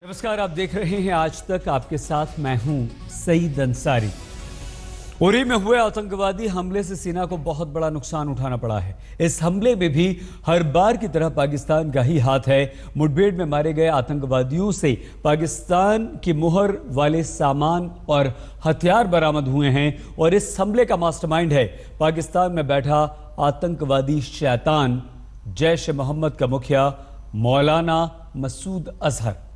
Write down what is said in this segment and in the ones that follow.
नमस्कार, आप देख रहे हैं आज तक। आपके साथ मैं हूं सईद अंसारी। उरी में हुए आतंकवादी हमले से सेना को बहुत बड़ा नुकसान उठाना पड़ा है। इस हमले में भी हर बार की तरह पाकिस्तान का ही हाथ है। मुठभेड़ में मारे गए आतंकवादियों से पाकिस्तान की मुहर वाले सामान और हथियार बरामद हुए हैं और इस हमले का मास्टरमाइंड है पाकिस्तान में बैठा आतंकवादी शैतान जैश ए मोहम्मद का मुखिया मौलाना मसूद अजहर।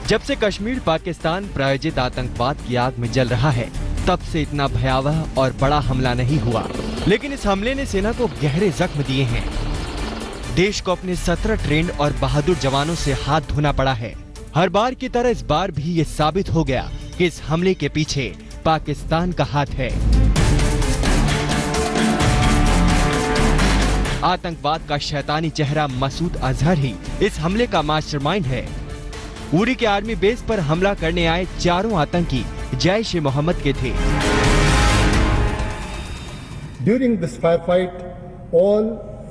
जब से कश्मीर पाकिस्तान प्रायोजित आतंकवाद की आग में जल रहा है, तब से इतना भयावह और बड़ा हमला नहीं हुआ। लेकिन इस हमले ने सेना को गहरे जख्म दिए हैं। देश को अपने 17 ट्रेंड और बहादुर जवानों से हाथ धोना पड़ा है। हर बार की तरह इस बार भी ये साबित हो गया कि इस हमले के पीछे पाकिस्तान का हाथ है। आतंकवाद का शैतानी चेहरा मसूद अजहर ही इस हमले का मास्टरमाइंड है। उरी के आर्मी बेस पर हमला करने आए चारों आतंकी जैश ए मोहम्मद के थे। During this firefight, all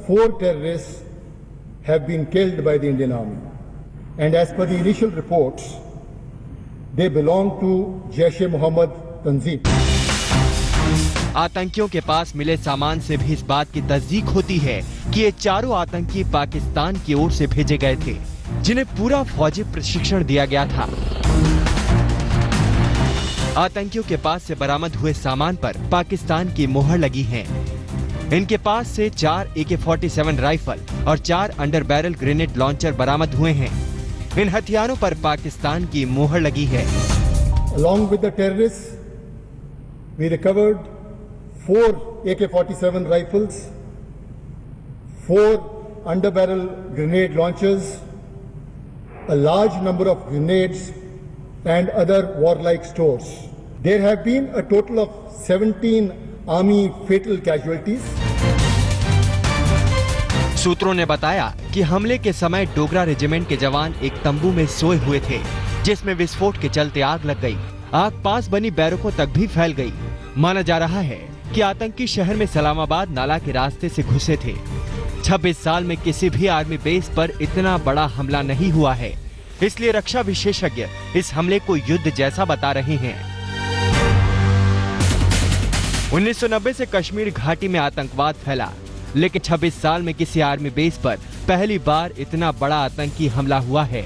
4 terrorists have been killed by the Indian Army, and as per the initial reports, they belong to Jaish e Mohammed Tanzim. आतंकियों के पास मिले सामान से भी इस बात की तस्दीक होती है कि ये चारों आतंकी पाकिस्तान की ओर से भेजे गए थे, जिन्हें पूरा फौजी प्रशिक्षण दिया गया था। आतंकियों के पास से बरामद हुए सामान पर पाकिस्तान की मोहर लगी है। इनके पास से 4 AK-47 राइफल और 4 अंडर बैरल ग्रेनेड लॉन्चर बरामद हुए हैं। इन हथियारों पर पाकिस्तान की मोहर लगी है। Along with the terrorists, we recovered 4 AK-47 rifles, 4 under barrel grenade launchers, a large number of grenades and other warlike stores. There have been a total of 17 army fatal casualties. सूत्रों ने बताया कि हमले के समय डोगरा रेजिमेंट के जवान एक तंबू में सोए हुए थे, जिसमें विस्फोट के चलते आग लग गई। आग पास बनी बैरकों तक भी फैल गई। माना जा रहा है कि आतंकी शहर में सलामाबाद नाला के रास्ते से घुसे थे। 26 साल में किसी भी आर्मी बेस पर इतना बड़ा हमला नहीं हुआ है, इसलिए रक्षा विशेषज्ञ इस हमले को युद्ध जैसा बता रहे हैं। 1990 से कश्मीर घाटी में आतंकवाद फैला, लेकिन 26 साल में किसी आर्मी बेस पर पहली बार इतना बड़ा आतंकी हमला हुआ है।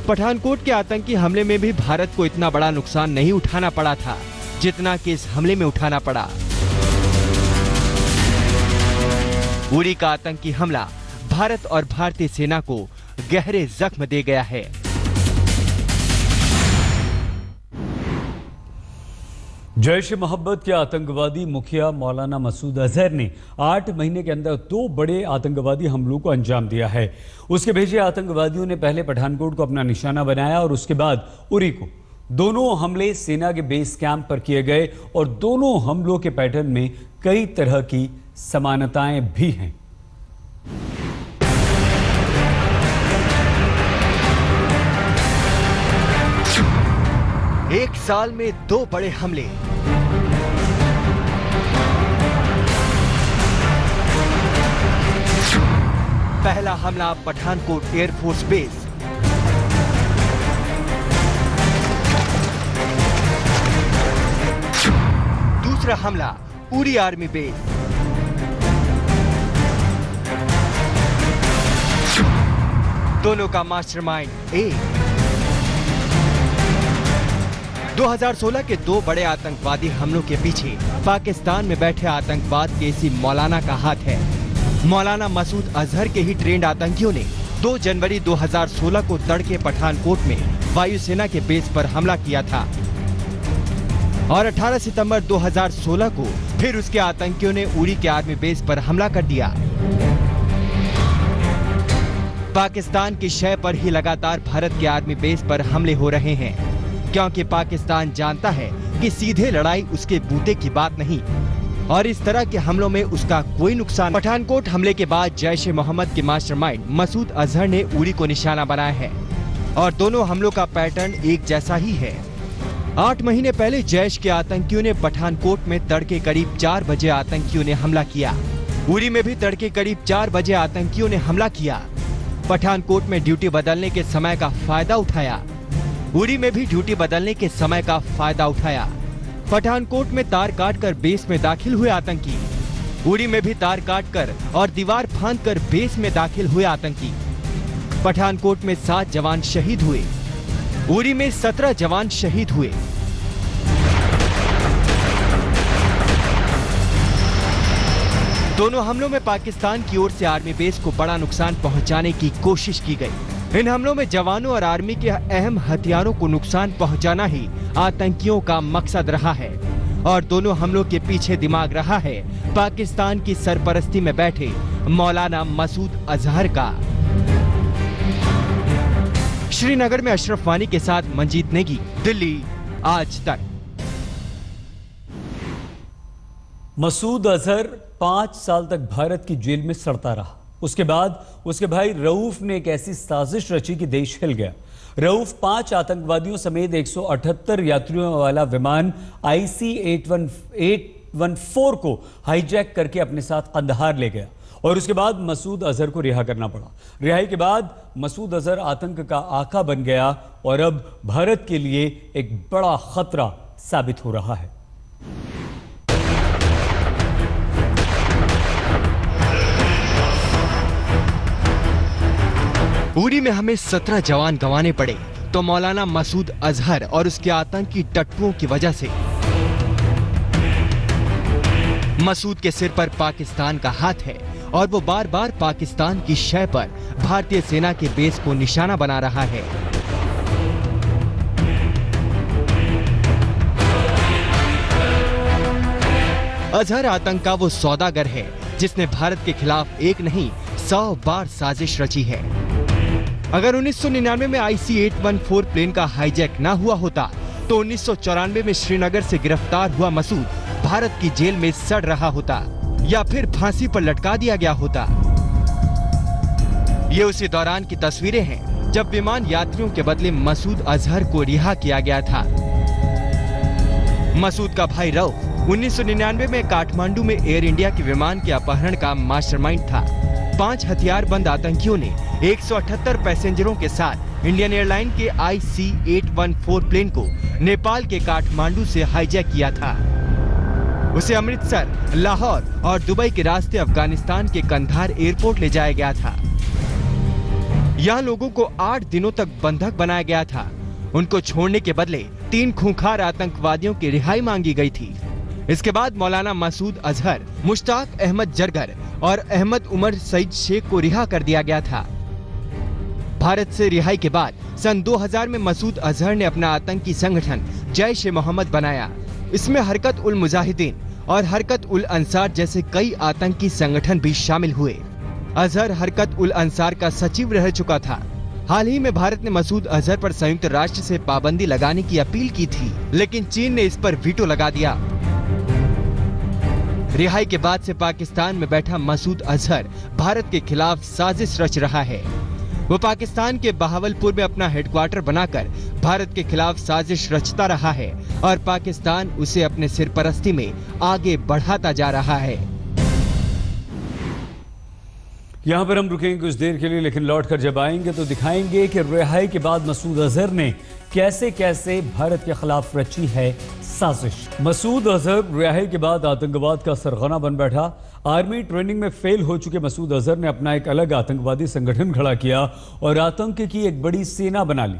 पठानकोट के आतंकी हमले में भी भारत को इतना बड़ा नुकसान नहीं उठाना पड़ा था, जितना कि इस हमले में उठाना पड़ा। उरी का आतंकी हमला भारत और भारतीय सेना को गहरे जख्म दे गया है। जैश ए मोहम्मद के आतंकवादी मुखिया मौलाना मसूद अजहर ने 8 महीने के अंदर 2 बड़े आतंकवादी हमलों को अंजाम दिया है। उसके भेजे आतंकवादियों ने पहले पठानकोट को अपना निशाना बनाया और उसके बाद उरी को। दोनों हमले सेना के बेस कैंप पर किए गए और दोनों हमलों के पैटर्न में कई तरह की समानताएं भी हैं। एक साल में 2 बड़े हमले। पहला हमला पठानकोट एयरफोर्स बेस। दूसरा हमला उरी आर्मी बेस। दोनों का मास्टरमाइंड एक। 2016 के 2 बड़े आतंकवादी हमलों के पीछे पाकिस्तान में बैठे आतंकवाद के इसी मौलाना का हाथ है। मौलाना मसूद अजहर के ही ट्रेंड आतंकियों ने 2 जनवरी 2016 को तड़के पठानकोट में वायुसेना के बेस पर हमला किया था और 18 सितंबर 2016 को फिर उसके आतंकियों ने उरी के आर्मी बेस पर हमला कर दिया। पाकिस्तान की शय पर ही लगातार भारत के आर्मी बेस पर हमले हो रहे हैं, क्योंकि पाकिस्तान जानता है कि सीधे लड़ाई उसके बूते की बात नहीं। और इस तरह के हमलों में उसका कोई नुकसान। पठानकोट हमले के बाद जैश ए मोहम्मद के मास्टरमाइंड मसूद अजहर ने उरी को निशाना बनाया है और दोनों हमलों का पैटर्न एक जैसा ही है। 8 महीने पहले जैश के आतंकियों ने पठानकोट में तड़के करीब 4 बजे आतंकियों ने हमला किया। उरी में भी तड़के करीब 4 बजे आतंकियों ने हमला किया। पठानकोट में ड्यूटी बदलने के समय का फायदा उठाया। उरी में भी ड्यूटी बदलने के समय का फायदा उठाया। पठानकोट में तार काटकर बेस में दाखिल हुए आतंकी, उरी में भी तार काटकर और दीवार फांदकर बेस में दाखिल हुए आतंकी। पठानकोट में 7 जवान शहीद हुए, उरी में 17 जवान शहीद हुए। दोनों हमलों में पाकिस्तान की ओर से आर्मी बेस को बड़ा नुकसान पहुंचाने की कोशिश की गई। इन हमलों में जवानों और आर्मी के अहम हथियारों को नुकसान पहुंचाना ही आतंकियों का मकसद रहा है और दोनों हमलों के पीछे दिमाग रहा है पाकिस्तान की सरपरस्ती में बैठे मौलाना मसूद अजहर का। श्रीनगर में अशरफ वानी के साथ मंजीत नेगी, दिल्ली, आज तक। मसूद अजहर 5 साल तक भारत की जेल में सड़ता रहा। उसके बाद उसके भाई रऊफ ने एक ऐसी साजिश रची कि देश हिल गया। रऊफ 5 आतंकवादियों समेत 178 यात्रियों वाला विमान IC-814 को हाईजैक करके अपने साथ कंदहार ले गया और उसके बाद मसूद अजहर को रिहा करना पड़ा। रिहाई के बाद मसूद अजहर आतंक का आका बन गया और अब भारत के लिए एक बड़ा खतरा साबित हो रहा है। उरी में हमें 17 जवान गंवाने पड़े तो मौलाना मसूद अजहर और उसके आतंकी टट्टुओं की वजह से। मसूद के सिर पर पाकिस्तान का हाथ है और वो बार बार पाकिस्तान की शय पर भारतीय सेना के बेस को निशाना बना रहा है। अजहर आतंक का वो सौदागर है जिसने भारत के खिलाफ एक नहीं 100 बार साजिश रची है। अगर 1999 में IC-814 प्लेन का हाईजैक ना हुआ होता तो 1994 में श्रीनगर से गिरफ्तार हुआ मसूद भारत की जेल में सड़ रहा होता या फिर फांसी पर लटका दिया गया होता। ये उसी दौरान की तस्वीरें हैं जब विमान यात्रियों के बदले मसूद अजहर को रिहा किया गया था। मसूद का भाई रऊफ 1999 में काठमांडू में एयर इंडिया के विमान के अपहरण का मास्टरमाइंड था। 5 हथियारबंद आतंकियों ने 178 पैसेंजरों के साथ इंडियन एयरलाइन के IC-814 प्लेन को नेपाल के काठमांडू से हाईजैक किया था। उसे अमृतसर, लाहौर और दुबई के रास्ते अफगानिस्तान के कंधार एयरपोर्ट ले जाया गया था। यहाँ लोगों को 8 दिनों तक बंधक बनाया गया था। उनको छोड़ने के बदले 3 खूंखार आतंकवादियों की रिहाई मांगी गई थी। इसके बाद मौलाना मसूद अजहर, मुश्ताक अहमद जरगर और अहमद उमर सईद शेख को रिहा कर दिया गया था। भारत से रिहाई के बाद सन 2000 में मसूद अजहर ने अपना आतंकी संगठन जैश ए मोहम्मद बनाया। इसमें हरकत उल मुजाहिदीन और हरकत उल अंसार जैसे कई आतंकी संगठन भी शामिल हुए। अजहर हरकत उल अंसार का सचिव रह चुका था। हाल ही में भारत ने मसूद अजहर पर संयुक्त राष्ट्र से पाबंदी लगाने की अपील की थी, लेकिन चीन ने इस पर वीटो लगा दिया। रिहाई के बाद से पाकिस्तान में बैठा मसूद अजहर भारत के खिलाफ साजिश रच रहा है। वो पाकिस्तान के बहावलपुर में अपना हेडक्वार्टर बनाकर भारत के खिलाफ साजिश रचता रहा है और पाकिस्तान उसे अपने सिरपरस्ती में आगे बढ़ाता जा रहा है। यहाँ पर हम रुकेंगे कुछ देर के लिए, लेकिन लौटकर जब आएंगे तो दिखाएंगे कि रिहाई के बाद मसूद अजहर ने कैसे कैसे भारत के खिलाफ रची है साजिश। मसूद अजहर रिहाई के बाद आतंकवाद का सरगना बन बैठा। आर्मी ट्रेनिंग में फेल हो चुके मसूद अजहर ने अपना एक अलग आतंकवादी संगठन खड़ा किया और आतंक की एक बड़ी सेना बना ली।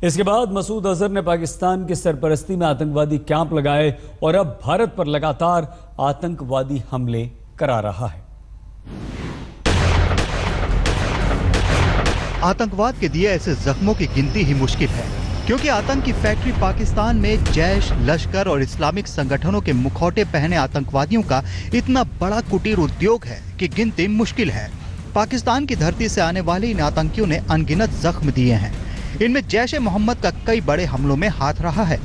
इसके बाद मसूद अजहर ने पाकिस्तान की सरपरस्ती में आतंकवादी कैंप लगाए और अब भारत पर लगातार आतंकवादी हमले करा रहा है। आतंकवाद के दिए ऐसे जख्मों की गिनती ही मुश्किल है, क्योंकि आतंक की फैक्ट्री पाकिस्तान में जैश, लश्कर और इस्लामिक संगठनों के मुखौटे पहने आतंकवादियों का इतना बड़ा कुटीर उद्योग है कि गिनती मुश्किल है। पाकिस्तान की धरती से आने वाले इन आतंकियों ने अनगिनत जख्म दिए हैं। इनमें जैश ए मोहम्मद का कई बड़े हमलों में हाथ रहा है।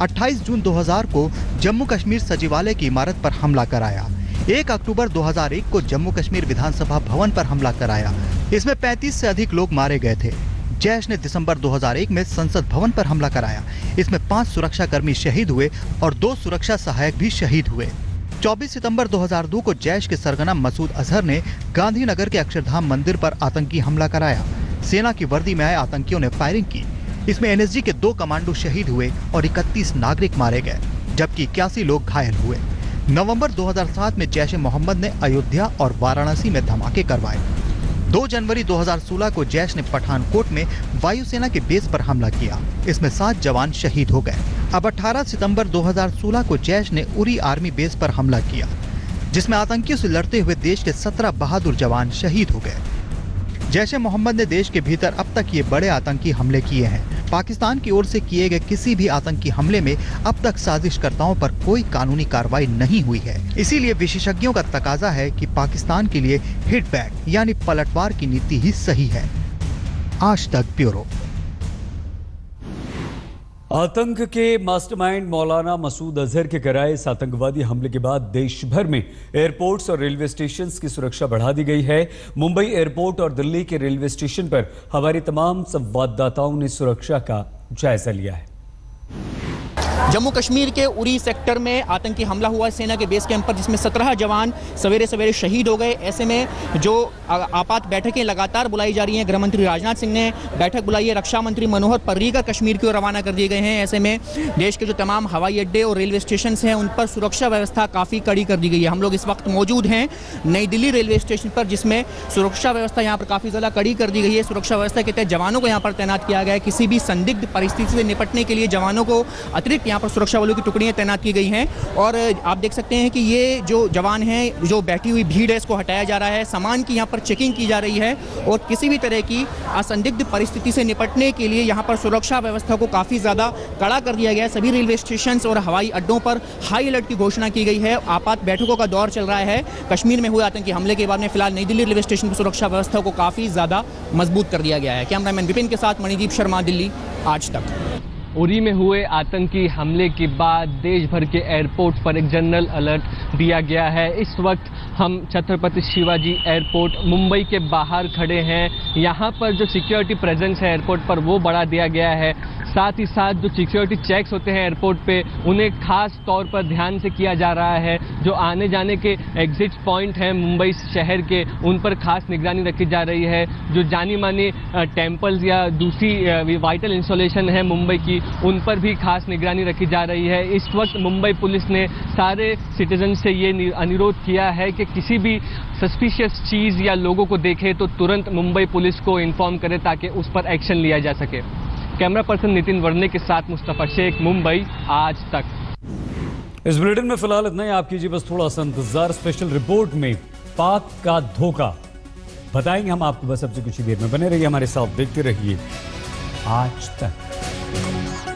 28 जून 2000 को जम्मू कश्मीर सचिवालय की इमारत पर हमला कराया। 1 अक्टूबर 2001 को जम्मू कश्मीर विधानसभा भवन पर हमला कराया। इसमें 35 से अधिक लोग मारे गए थे। जैश ने दिसंबर 2001 में संसद भवन पर हमला कराया। इसमें 5 सुरक्षाकर्मी शहीद हुए और 2 सुरक्षा सहायक भी शहीद हुए। 24 सितंबर 2002 को जैश के सरगना मसूद अजहर ने गांधीनगर के अक्षरधाम मंदिर पर आतंकी हमला कराया। सेना की वर्दी में आए आतंकियों ने फायरिंग की। इसमें एनएसजी के 2 कमांडो शहीद हुए और 31 नागरिक मारे गए, जबकि 81 लोग घायल हुए। नवंबर 2007 में जैश ए मोहम्मद ने अयोध्या और वाराणसी में धमाके करवाए। 2 जनवरी 2016 को जैश ने पठानकोट में वायुसेना के बेस पर हमला किया। इसमें 7 जवान शहीद हो गए। अब 18 सितंबर 2016 को जैश ने उरी आर्मी बेस पर हमला किया, जिसमें आतंकियों से लड़ते हुए देश के 17 बहादुर जवान शहीद हो गए। जैश ए मोहम्मद ने देश के भीतर अब तक ये बड़े आतंकी हमले किए हैं। पाकिस्तान की ओर से किए गए किसी भी आतंकी हमले में अब तक साजिशकर्ताओं पर कोई कानूनी कार्रवाई नहीं हुई है। इसीलिए विशेषज्ञों का तकाजा है कि पाकिस्तान के लिए हिट बैक यानी पलटवार की नीति ही सही है। आज तक ब्यूरो। आतंक के मास्टरमाइंड मौलाना मसूद अजहर के कराए इस आतंकवादी हमले के बाद देश भर में एयरपोर्ट्स और रेलवे स्टेशंस की सुरक्षा बढ़ा दी गई है। मुंबई एयरपोर्ट और दिल्ली के रेलवे स्टेशन पर हमारे तमाम संवाददाताओं ने सुरक्षा का जायजा लिया है। जम्मू कश्मीर के उरी सेक्टर में आतंकी हमला हुआ सेना के बेस कैंप पर, जिसमें 17 जवान सवेरे सवेरे शहीद हो गए। ऐसे में जो आपात बैठकें लगातार बुलाई जा रही हैं, गृह मंत्री राजनाथ सिंह ने बैठक बुलाई है, रक्षा मंत्री मनोहर पर्रिकर कश्मीर की ओर रवाना कर दिए गए हैं। ऐसे में देश के जो तमाम हवाई अड्डे और रेलवे स्टेशन हैं उन पर सुरक्षा व्यवस्था काफ़ी कड़ी कर दी गई है। हम लोग इस वक्त मौजूद हैं नई दिल्ली रेलवे स्टेशन पर, जिसमें सुरक्षा व्यवस्था यहाँ पर काफ़ी ज़्यादा कड़ी कर दी गई है। सुरक्षा व्यवस्था के तहत जवानों को यहाँ पर तैनात किया गया है। किसी भी संदिग्ध परिस्थिति से निपटने के लिए जवानों को अतिरिक्त यहाँ पर सुरक्षा बलों की टुकड़ियां तैनात की गई हैं। और आप देख सकते हैं कि ये जो जवान हैं, जो बैठी हुई भीड़ है, इसको हटाया जा रहा है। सामान की यहाँ पर चेकिंग की जा रही है और किसी भी तरह की असंदिग्ध परिस्थिति से निपटने के लिए यहाँ पर सुरक्षा व्यवस्था को काफ़ी ज़्यादा कड़ा कर दिया गया है। सभी रेलवे स्टेशन और हवाई अड्डों पर हाई अलर्ट की घोषणा की गई है। आपात बैठकों का दौर चल रहा है। कश्मीर में हुए आतंकी हमले के बाद में फिलहाल नई दिल्ली रेलवे स्टेशन पर सुरक्षा व्यवस्था को काफ़ी ज़्यादा मजबूत कर दिया गया है। कैमरामैन विपिन के साथ मणिदीप शर्मा, दिल्ली आज तक। उरी में हुए आतंकी हमले के बाद देश भर के एयरपोर्ट पर एक जनरल अलर्ट दिया गया है। इस वक्त हम छत्रपति शिवाजी एयरपोर्ट मुंबई के बाहर खड़े हैं। यहाँ पर जो सिक्योरिटी प्रेजेंस है एयरपोर्ट पर वो बढ़ा दिया गया है। साथ ही साथ जो सिक्योरिटी चेक्स होते हैं एयरपोर्ट पे उन्हें खास तौर पर ध्यान से किया जा रहा है। जो आने जाने के एग्जिट पॉइंट हैं मुंबई शहर के, उन पर खास निगरानी रखी जा रही है। जो जानी मानी टेम्पल्स या दूसरी वाइटल इंस्टॉलेशन है मुंबई की, उन पर भी खास निगरानी रखी जा रही है। इस वक्त मुंबई पुलिस ने सारे सिटीजन से ये अनुरोध किया है कि किसी भी सस्पिशियस चीज़ या लोगों को देखे तो तुरंत मुंबई पुलिस को इन्फॉर्म करे ताकि उस पर एक्शन लिया जा सके। कैमरा पर्सन नितिन वर्णे के साथ मुस्तफा शेख, मुंबई आज तक। इस बुलेटिन में फिलहाल इतना ही। आप कीजिए बस थोड़ा सा इंतजार। स्पेशल रिपोर्ट में पाक का धोखा बताएंगे हम आपको। बस अब से कुछ ही देर में बने रहिए हमारे साथ, देखते रहिए आज तक।